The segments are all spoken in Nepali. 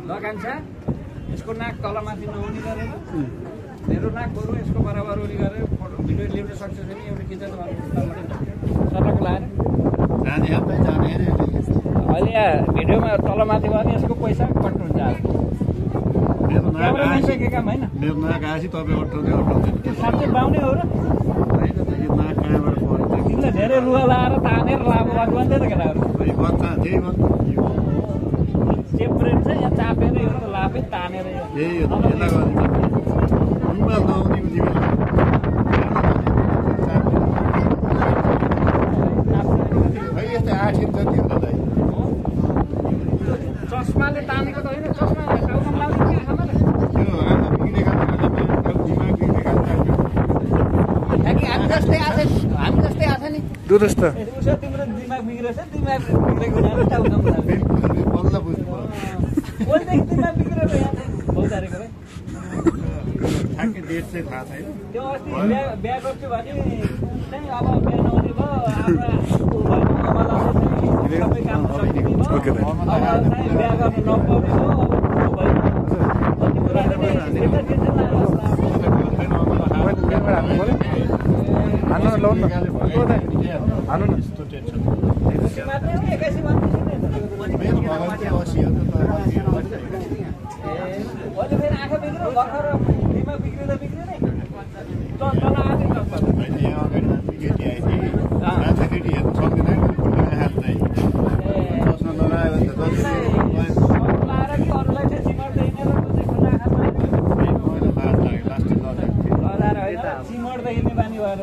कान्छा यसको नाक तलमाथि नहुने गरेर मेरो नाक बरु यसको बराबर हुने गरेर भिडियो ल्याउन सक्छ भने एउटा खिचेर सटक लाएर अहिले यहाँ भिडियोमा तलमाथि भयो भने यसको पैसा कट हुन्छ काम होइन साँच्चै बाउने हो र तिमीले धेरै रुवा लाएर तानेर लाभो भन्दैन केटाहरू सेपरेट छ यहाँ चापेर यो त लाभै तानेर चस्माले तानेको त होइन चस्मा टाउकोमा लाउने हामी जस्तै आछ नि दुरुस्त तिम्रो दिमाग बिग्रेछ दिमाग बिग्रेको टाउकोमा बोल्दैदेखि दिमाग बिग्रेर बौतारेको है त्यो अस्ति बिहा गर्छु भने चाहिँ अब बिहा नहुने भयो सबै काम सकिने भयो बिहा गर्नु नपाउने फेरि आँखा बिग्रियो भर्खर दिमाग बिग्रिँदा बिग्रिँदै चिमड्दाखेरि नै बानी भएर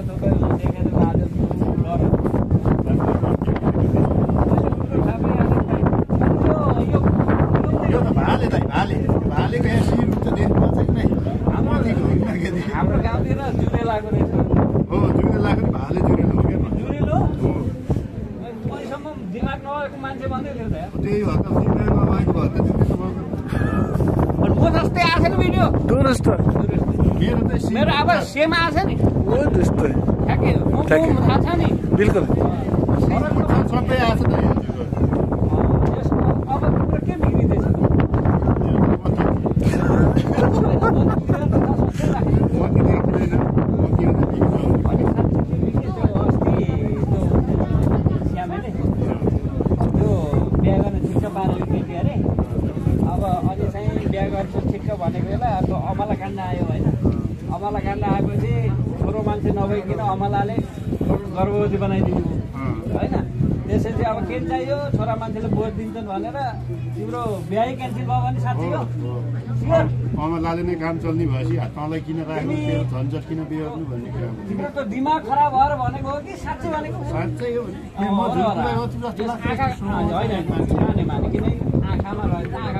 हाम्रो गाउँतिर जुरेलाको रहेछ जुरेलो पैसम्म दिमाग नभएको मान्छे भन्दै थियो म जस्तै आएको नि भिडियो दुरुस्त मेरो अब सेम आछ नि थाहा छ नि बिल्कुल सबै आछ त अब तिम्रो के बिग्रिँदैछ भनेको बेला त्यो अमला काण्ड आयो होइन अमला काण्ड आएपछि छोरो मान्छे नभइकन अमलाले गर्भवती बनाइदिनु होइन त्यसपछि अब के चाहियो छोरा मान्छेले बोध दिन्छन् भनेर तिम्रो बिहा क्यान्सल भयो भने साँच्चै हो अमलाले नै काम चल्ने भएपछि तँलाई किन राख्नु झन्झट किन बिहोर्नु भन्ने कुरा तिम्रो त दिमाग खराब भएर भनेको हो कि साँच्चै भनेको साँच्चै हो होइन माने किन आँखामा रहेछ